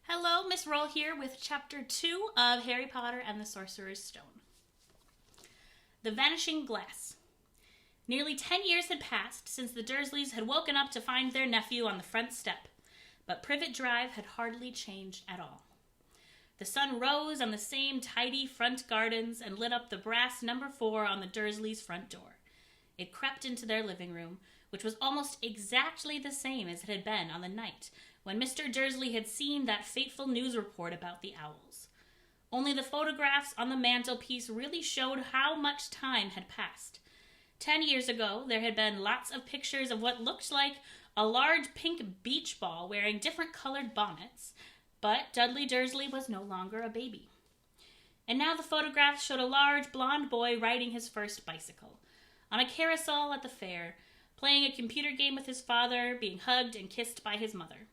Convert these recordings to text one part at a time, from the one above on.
Hello, Miss Roll here with Chapter 2 of Harry Potter and the Sorcerer's Stone. The Vanishing Glass. Nearly 10 years had passed since the Dursleys had woken up to find their nephew on the front step, but Privet Drive had hardly changed at all. The sun rose on the same tidy front gardens and lit up the brass number 4 on the Dursleys' front door. It crept into their living room, which was almost exactly the same as it had been on the night when Mr. Dursley had seen that fateful news report about the owls. Only the photographs on the mantelpiece really showed how much time had passed. 10 years ago, there had been lots of pictures of what looked like a large pink beach ball wearing different colored bonnets, but Dudley Dursley was no longer a baby. And now the photographs showed a large blonde boy riding his first bicycle, on a carousel at the fair, playing a computer game with his father, being hugged and kissed by his mother.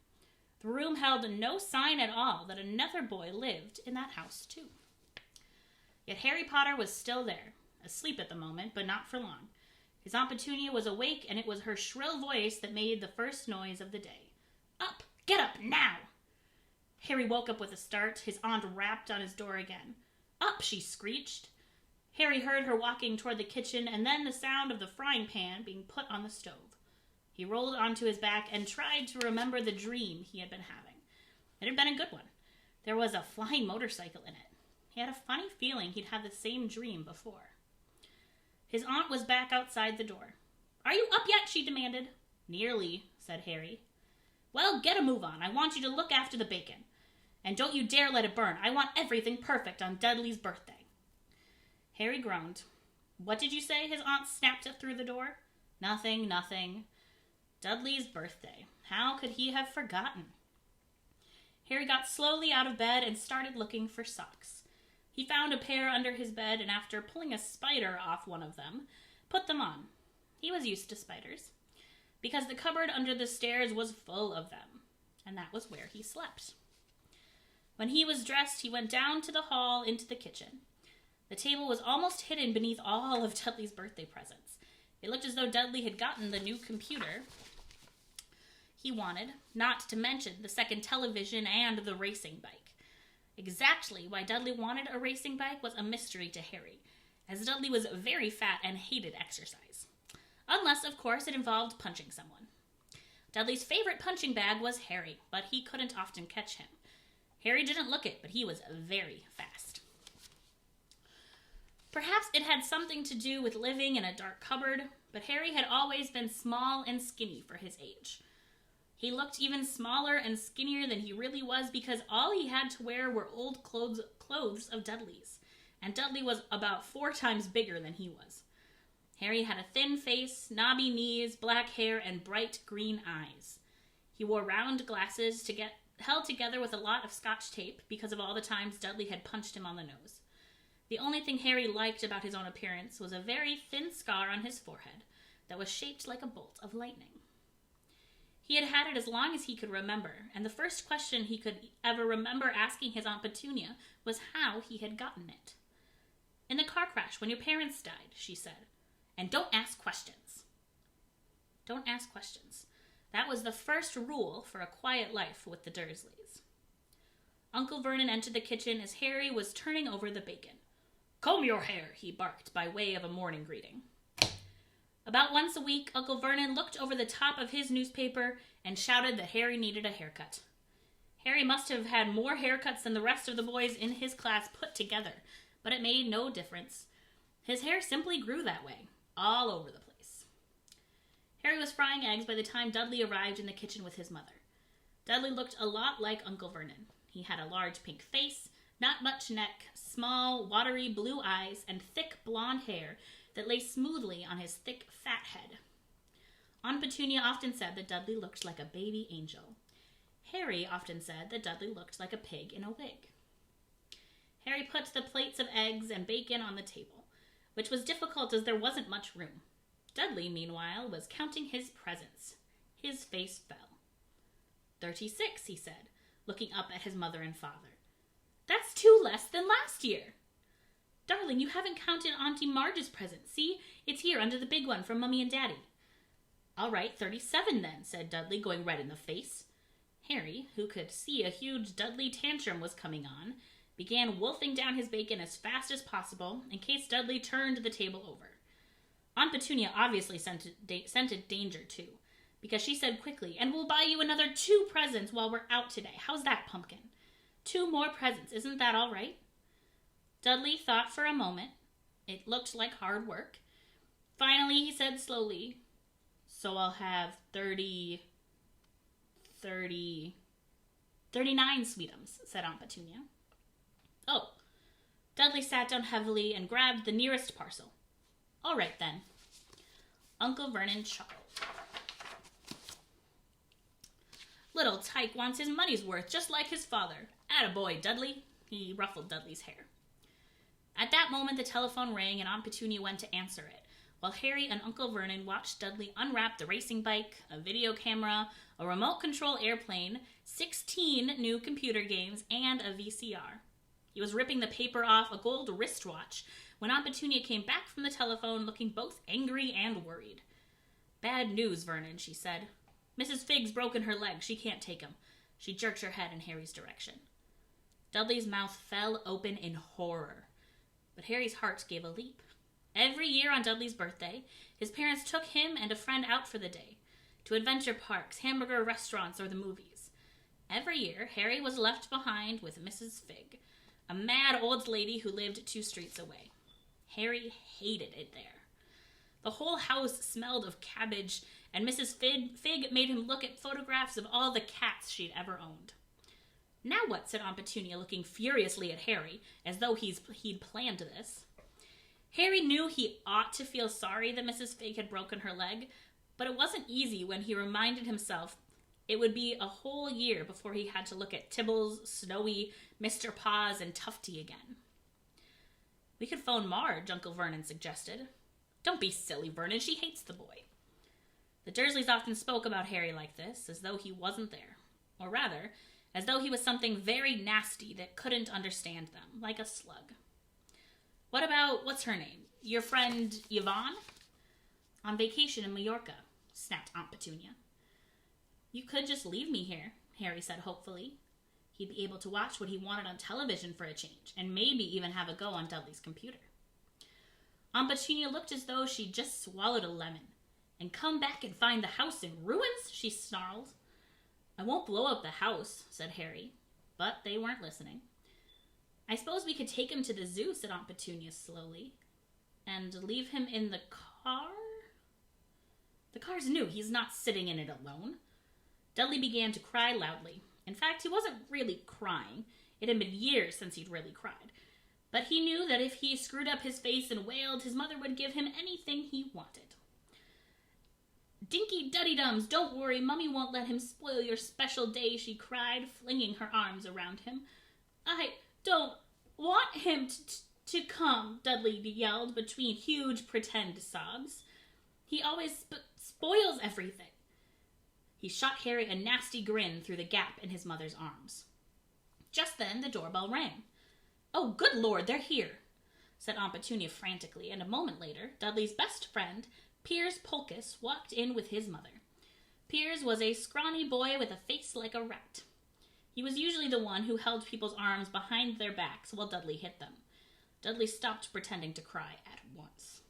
The room held no sign at all that another boy lived in that house, too. Yet Harry Potter was still there, asleep at the moment, but not for long. His Aunt Petunia was awake, and it was her shrill voice that made the first noise of the day. "Up! Get up, now!" Harry woke up with a start. His aunt rapped on his door again. "Up!" she screeched. Harry heard her walking toward the kitchen, and then the sound of the frying pan being put on the stove. He rolled onto his back and tried to remember the dream he had been having. It had been a good one. There was a flying motorcycle in it. He had a funny feeling he'd had the same dream before. His aunt was back outside the door. "Are you up yet?" she demanded. "Nearly," said Harry. "Well, get a move on. I want you to look after the bacon. And don't you dare let it burn. I want everything perfect on Dudley's birthday." Harry groaned. "What did you say?" his aunt snapped it through the door. Nothing. Dudley's birthday. How could he have forgotten? Harry got slowly out of bed and started looking for socks. He found a pair under his bed and after pulling a spider off one of them, put them on. He was used to spiders, because the cupboard under the stairs was full of them, and that was where he slept. When he was dressed, he went down to the hall into the kitchen. The table was almost hidden beneath all of Dudley's birthday presents. It looked as though Dudley had gotten the new computer he wanted, not to mention the second television and the racing bike. Exactly why Dudley wanted a racing bike was a mystery to Harry, as Dudley was very fat and hated exercise. Unless, of course, it involved punching someone. Dudley's favorite punching bag was Harry, but he couldn't often catch him. Harry didn't look it, but he was very fast. Perhaps it had something to do with living in a dark cupboard, but Harry had always been small and skinny for his age. He looked even smaller and skinnier than he really was because all he had to wear were old clothes of Dudley's, and Dudley was about 4 times bigger than he was. Harry had a thin face, knobby knees, black hair, and bright green eyes. He wore round glasses held together with a lot of Scotch tape because of all the times Dudley had punched him on the nose. The only thing Harry liked about his own appearance was a very thin scar on his forehead that was shaped like a bolt of lightning. He had had it as long as he could remember, and the first question he could ever remember asking his Aunt Petunia was how he had gotten it. "In the car crash when your parents died," she said. "And don't ask questions." Don't ask questions. That was the first rule for a quiet life with the Dursleys. Uncle Vernon entered the kitchen as Harry was turning over the bacon. "Comb your hair," he barked by way of a morning greeting. About once a week, Uncle Vernon looked over the top of his newspaper and shouted that Harry needed a haircut. Harry must have had more haircuts than the rest of the boys in his class put together, but it made no difference. His hair simply grew that way, all over the place. Harry was frying eggs by the time Dudley arrived in the kitchen with his mother. Dudley looked a lot like Uncle Vernon. He had a large pink face, not much neck, small, watery blue eyes, and thick blonde hair that lay smoothly on his thick, fat head. Aunt Petunia often said that Dudley looked like a baby angel. Harry often said that Dudley looked like a pig in a wig. Harry put the plates of eggs and bacon on the table, which was difficult as there wasn't much room. Dudley, meanwhile, was counting his presents. His face fell. 36, he said, looking up at his mother and father. "That's 2 less than last year." "Darling, you haven't counted Auntie Marge's present. See, it's here under the big one from Mummy and Daddy." "All right, 37 then," said Dudley, going red in the face. Harry, who could see a huge Dudley tantrum was coming on, began wolfing down his bacon as fast as possible in case Dudley turned the table over. Aunt Petunia obviously scented danger too, because she said quickly, "And we'll buy you another 2 presents while we're out today. How's that, Pumpkin? 2 more presents, isn't that all right?" Dudley thought for a moment. It looked like hard work. Finally, he said slowly, "So I'll have 39 sweetums," said Aunt Petunia. "Oh." Dudley sat down heavily and grabbed the nearest parcel. "All right, then." Uncle Vernon chuckled. "Little Tyke wants his money's worth, just like his father. Attaboy, Dudley." He ruffled Dudley's hair. At that moment, the telephone rang and Aunt Petunia went to answer it, while Harry and Uncle Vernon watched Dudley unwrap the racing bike, a video camera, a remote control airplane, 16 new computer games, and a VCR. He was ripping the paper off a gold wristwatch when Aunt Petunia came back from the telephone looking both angry and worried. "Bad news, Vernon," she said. "Mrs. Figg's broken her leg. She can't take him." She jerked her head in Harry's direction. Dudley's mouth fell open in horror, but Harry's heart gave a leap. Every year on Dudley's birthday, his parents took him and a friend out for the day, to adventure parks, hamburger restaurants, or the movies. Every year, Harry was left behind with Mrs. Figg, a mad old lady who lived 2 streets away. Harry hated it there. The whole house smelled of cabbage, and Mrs. Figg made him look at photographs of all the cats she'd ever owned. "Now what?" said Aunt Petunia, looking furiously at Harry, as though he'd planned this. Harry knew he ought to feel sorry that Mrs. Figg had broken her leg, but it wasn't easy when he reminded himself it would be a whole year before he had to look at Tibbles, Snowy, Mr. Paws, and Tufty again. "We could phone Marge," Uncle Vernon suggested. "Don't be silly, Vernon. She hates the boy." The Dursleys often spoke about Harry like this, as though he wasn't there. Or rather, as though he was something very nasty that couldn't understand them, like a slug. "What about, what's her name? Your friend Yvonne?" "On vacation in Majorca," snapped Aunt Petunia. "You could just leave me here," Harry said hopefully. He'd be able to watch what he wanted on television for a change, and maybe even have a go on Dudley's computer. Aunt Petunia looked as though she'd just swallowed a lemon. "And come back and find the house in ruins?" she snarled. "I won't blow up the house," said Harry, but they weren't listening. "I suppose we could take him to the zoo," said Aunt Petunia slowly. "And leave him in the car?" "The car's new. He's not sitting in it alone." Dudley began to cry loudly. In fact, he wasn't really crying. It had been years since he'd really cried. But he knew that if he screwed up his face and wailed, his mother would give him anything he wanted. "Dinky Duddydums, don't worry. Mummy won't let him spoil your special day," she cried, flinging her arms around him. "I don't want him to come," Dudley yelled between huge pretend sobs. "He always spoils everything." He shot Harry a nasty grin through the gap in his mother's arms. Just then, the doorbell rang. "Oh, good Lord, they're here," said Aunt Petunia frantically, and a moment later, Dudley's best friend, Piers Polkiss, walked in with his mother. Piers was a scrawny boy with a face like a rat. He was usually the one who held people's arms behind their backs while Dudley hit them. Dudley stopped pretending to cry at once.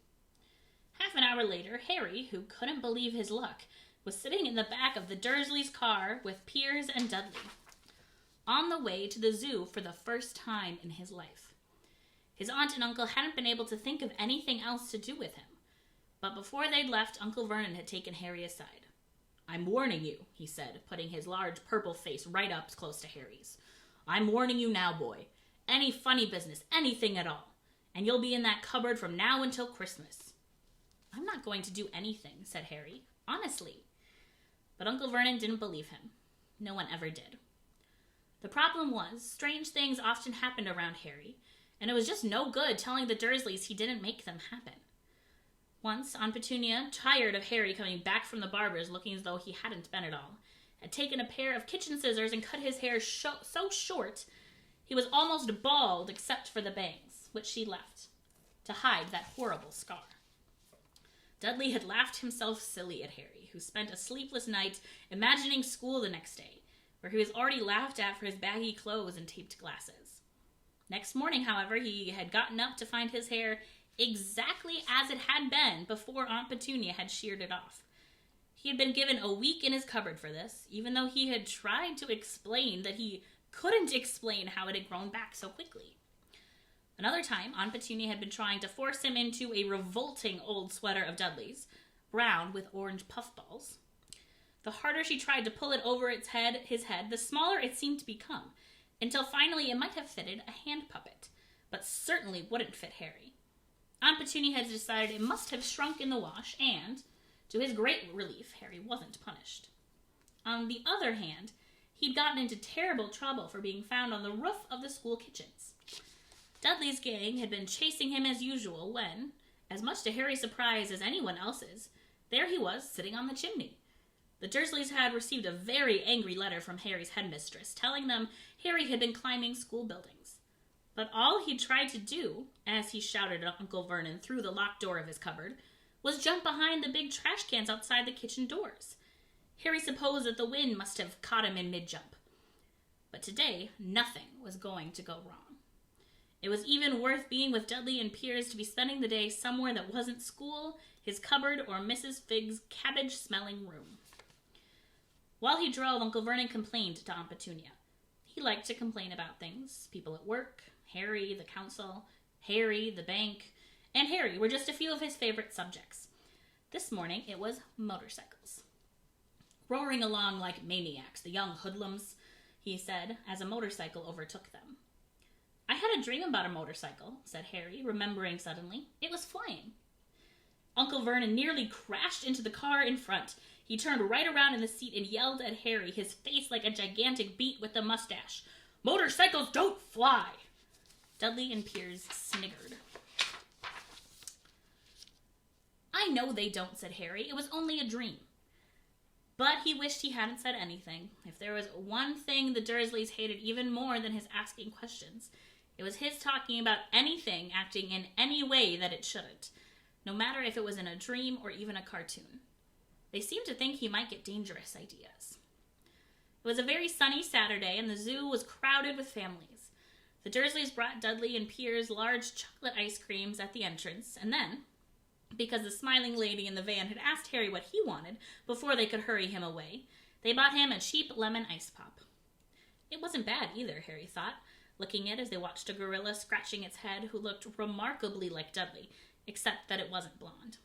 Half an hour later, Harry, who couldn't believe his luck, was sitting in the back of the Dursleys' car with Piers and Dudley, on the way to the zoo for the first time in his life. His aunt and uncle hadn't been able to think of anything else to do with him, but before they'd left, Uncle Vernon had taken Harry aside. "I'm warning you," he said, putting his large purple face right up close to Harry's. "I'm warning you now, boy. Any funny business, anything at all, and you'll be in that cupboard from now until Christmas." "I'm not going to do anything," said Harry. "Honestly." But Uncle Vernon didn't believe him. No one ever did. The problem was, strange things often happened around Harry, and it was just no good telling the Dursleys he didn't make them happen. Once, Aunt Petunia, tired of Harry coming back from the barber's looking as though he hadn't been at all, had taken a pair of kitchen scissors and cut his hair so short he was almost bald except for the bangs, which she left, to hide that horrible scar. Dudley had laughed himself silly at Harry, who spent a sleepless night imagining school the next day, where he was already laughed at for his baggy clothes and taped glasses. Next morning, however, he had gotten up to find his hair exactly as it had been before Aunt Petunia had sheared it off. He had been given a week in his cupboard for this, even though he had tried to explain that he couldn't explain how it had grown back so quickly. Another time, Aunt Petunia had been trying to force him into a revolting old sweater of Dudley's, brown with orange puffballs. The harder she tried to pull it over his head, the smaller it seemed to become, until finally it might have fitted a hand puppet, but certainly wouldn't fit Harry. Aunt Petunia had decided it must have shrunk in the wash, and, to his great relief, Harry wasn't punished. On the other hand, he'd gotten into terrible trouble for being found on the roof of the school kitchens. Dudley's gang had been chasing him as usual when, as much to Harry's surprise as anyone else's, there he was sitting on the chimney. The Dursleys had received a very angry letter from Harry's headmistress telling them Harry had been climbing school buildings. But all he tried to do, as he shouted at Uncle Vernon through the locked door of his cupboard, was jump behind the big trash cans outside the kitchen doors. Harry supposed that the wind must have caught him in mid-jump. But today, nothing was going to go wrong. It was even worth being with Dudley and Piers to be spending the day somewhere that wasn't school, his cupboard, or Mrs. Figg's cabbage-smelling room. While he drove, Uncle Vernon complained to Aunt Petunia. He liked to complain about things. People at work, Harry, the council, Harry, the bank, and Harry were just a few of his favorite subjects. This morning, it was motorcycles. Roaring along like maniacs, the young hoodlums, he said, as a motorcycle overtook them. I had a dream about a motorcycle, said Harry, remembering suddenly. It was flying. Uncle Vernon nearly crashed into the car in front. He turned right around in the seat and yelled at Harry, his face like a gigantic beet with a mustache. Motorcycles don't fly! Dudley and Piers sniggered. I know they don't, said Harry. It was only a dream. But he wished he hadn't said anything. If there was one thing the Dursleys hated even more than his asking questions, it was his talking about anything acting in any way that it shouldn't, no matter if it was in a dream or even a cartoon. They seemed to think he might get dangerous ideas. It was a very sunny Saturday, and the zoo was crowded with families. The Dursleys brought Dudley and Piers large chocolate ice creams at the entrance, and then, because the smiling lady in the van had asked Harry what he wanted before they could hurry him away, they bought him a cheap lemon ice pop. It wasn't bad either, Harry thought, looking at it as they watched a gorilla scratching its head who looked remarkably like Dudley, except that it wasn't blonde.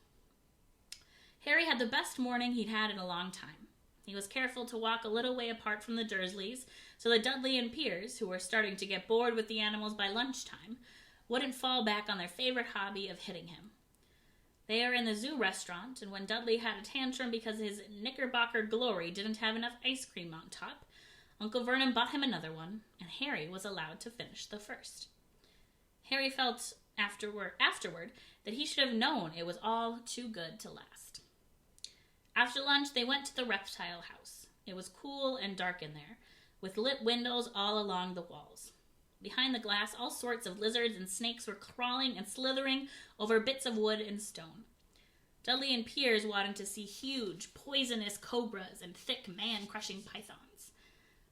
Harry had the best morning he'd had in a long time. He was careful to walk a little way apart from the Dursleys so that Dudley and Piers, who were starting to get bored with the animals by lunchtime, wouldn't fall back on their favorite hobby of hitting him. They are in the zoo restaurant, and when Dudley had a tantrum because his Knickerbocker Glory didn't have enough ice cream on top, Uncle Vernon bought him another one, and Harry was allowed to finish the first. Harry felt afterward that he should have known it was all too good to last. After lunch, they went to the reptile house. It was cool and dark in there, with lit windows all along the walls. Behind the glass, all sorts of lizards and snakes were crawling and slithering over bits of wood and stone. Dudley and Piers wanted to see huge, poisonous cobras and thick, man-crushing pythons.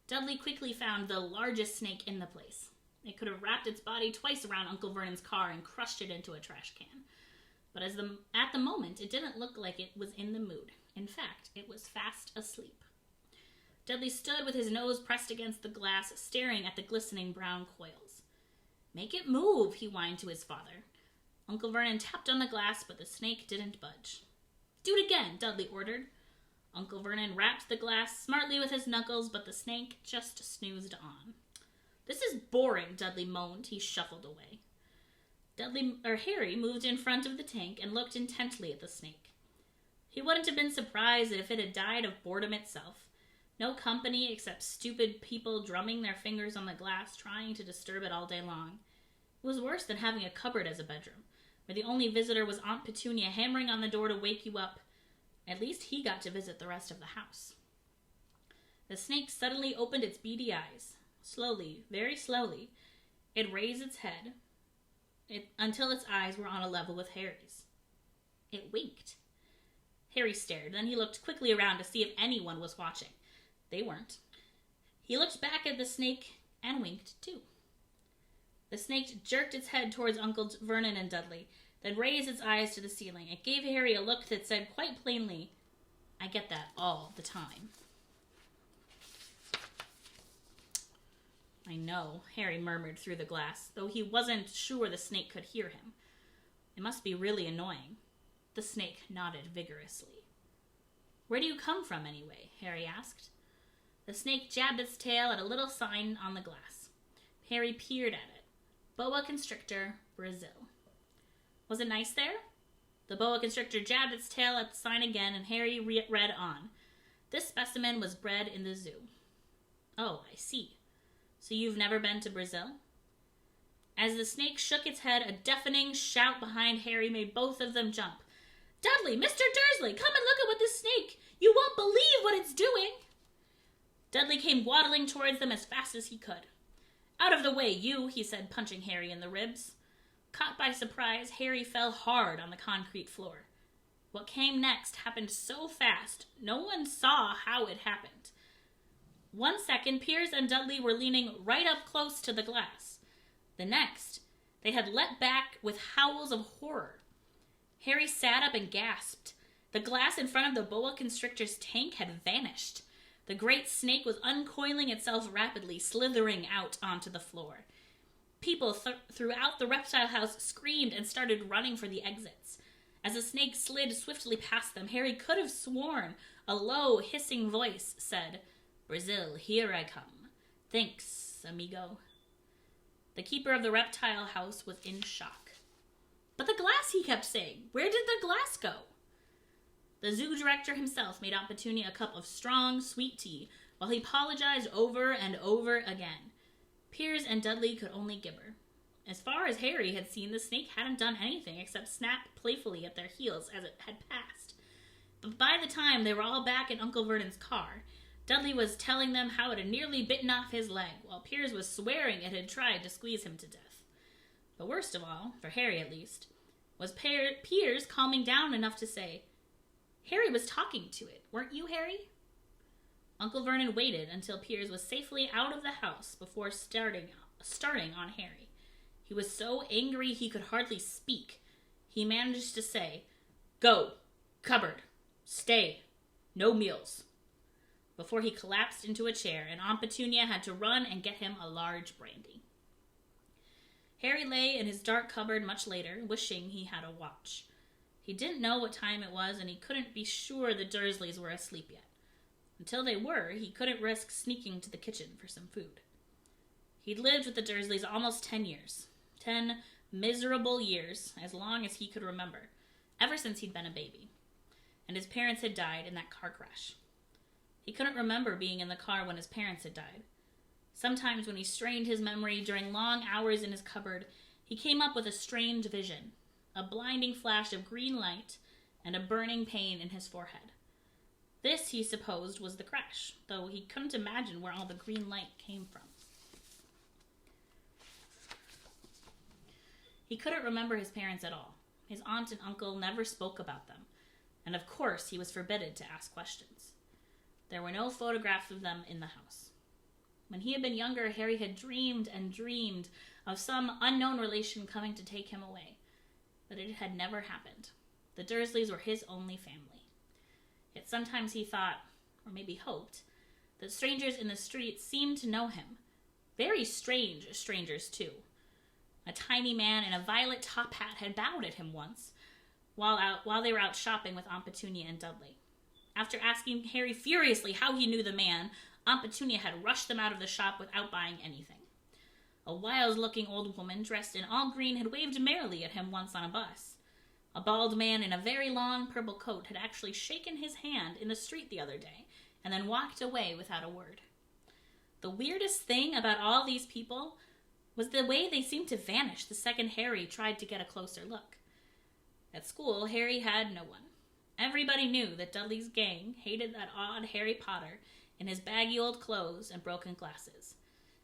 Dudley quickly found the largest snake in the place. It could have wrapped its body twice around Uncle Vernon's car and crushed it into a trash can. But at the moment, it didn't look like it was in the mood. In fact, it was fast asleep. Dudley stood with his nose pressed against the glass, staring at the glistening brown coils. "Make it move," he whined to his father. Uncle Vernon tapped on the glass, but the snake didn't budge. "Do it again," Dudley ordered. Uncle Vernon rapped the glass smartly with his knuckles, but the snake just snoozed on. "This is boring," Dudley moaned. He shuffled away. Harry moved in front of the tank and looked intently at the snake. He wouldn't have been surprised if it had died of boredom itself. No company except stupid people drumming their fingers on the glass, trying to disturb it all day long. It was worse than having a cupboard as a bedroom, where the only visitor was Aunt Petunia hammering on the door to wake you up. At least he got to visit the rest of the house. The snake suddenly opened its beady eyes. Slowly, very slowly, it raised its head until its eyes were on a level with Harry's. It winked. Harry stared, then he looked quickly around to see if anyone was watching. They weren't. He looked back at the snake and winked too. The snake jerked its head towards Uncle Vernon and Dudley, then raised its eyes to the ceiling. It gave Harry a look that said quite plainly, "I get that all the time." "I know," Harry murmured through the glass, though he wasn't sure the snake could hear him. "It must be really annoying." The snake nodded vigorously. "Where do you come from, anyway?" Harry asked. The snake jabbed its tail at a little sign on the glass. Harry peered at it. Boa Constrictor, Brazil. Was it nice there? The boa constrictor jabbed its tail at the sign again, and Harry read on. This specimen was bred in the zoo. "Oh, I see. So you've never been to Brazil?" As the snake shook its head, a deafening shout behind Harry made both of them jump. "Dudley! Mr. Dursley! Come and look at what this snake! You won't believe what it's doing!" Dudley came waddling towards them as fast as he could. "Out of the way, you," he said, punching Harry in the ribs. Caught by surprise, Harry fell hard on the concrete floor. What came next happened so fast, no one saw how it happened. 1 second, Piers and Dudley were leaning right up close to the glass. The next, they had leapt back with howls of horror. Harry sat up and gasped. The glass in front of the boa constrictor's tank had vanished. The great snake was uncoiling itself rapidly, slithering out onto the floor. People throughout the reptile house screamed and started running for the exits. As the snake slid swiftly past them, Harry could have sworn a low, hissing voice said, "Brazil, here I come. Thanks, amigo." The keeper of the reptile house was in shock. "But the glass," he kept saying. "Where did the glass go?" The zoo director himself made Aunt Petunia a cup of strong, sweet tea, while he apologized over and over again. Piers and Dudley could only gibber. As far as Harry had seen, the snake hadn't done anything except snap playfully at their heels as it had passed. But by the time they were all back in Uncle Vernon's car, Dudley was telling them how it had nearly bitten off his leg, while Piers was swearing it had tried to squeeze him to death. But worst of all, for Harry at least, was Piers calming down enough to say, "Harry was talking to it, weren't you, Harry?" Uncle Vernon waited until Piers was safely out of the house before starting on Harry. He was so angry he could hardly speak. He managed to say, "Go, cupboard, stay, no meals," before he collapsed into a chair and Aunt Petunia had to run and get him a large brandy. Harry lay in his dark cupboard much later, wishing he had a watch. He didn't know what time it was, and he couldn't be sure the Dursleys were asleep yet. Until they were, he couldn't risk sneaking to the kitchen for some food. He'd lived with the Dursleys almost 10 years. 10 miserable years, as long as he could remember, ever since he'd been a baby. And his parents had died in that car crash. He couldn't remember being in the car when his parents had died. Sometimes when he strained his memory during long hours in his cupboard, he came up with a strange vision, a blinding flash of green light and a burning pain in his forehead. This, he supposed, was the crash, though he couldn't imagine where all the green light came from. He couldn't remember his parents at all. His aunt and uncle never spoke about them, and of course he was forbidden to ask questions. There were no photographs of them in the house. When he had been younger, Harry had dreamed and dreamed of some unknown relation coming to take him away, but it had never happened. The Dursleys were his only family. Yet sometimes he thought, or maybe hoped, that strangers in the streets seemed to know him. Very strange strangers, too. A tiny man in a violet top hat had bowed at him once, while they were out shopping with Aunt Petunia and Dudley. After asking Harry furiously how he knew the man, Aunt Petunia had rushed them out of the shop without buying anything. A wild-looking old woman dressed in all green had waved merrily at him once on a bus. A bald man in a very long purple coat had actually shaken his hand in the street the other day, and then walked away without a word. The weirdest thing about all these people was the way they seemed to vanish the second Harry tried to get a closer look. At school, Harry had no one. Everybody knew that Dudley's gang hated that odd Harry Potter in his baggy old clothes and broken glasses,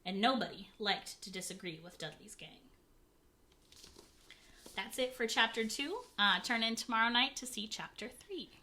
and nobody liked to disagree with Dudley's gang. That's it for Chapter 2. Turn in tomorrow night to see Chapter 3.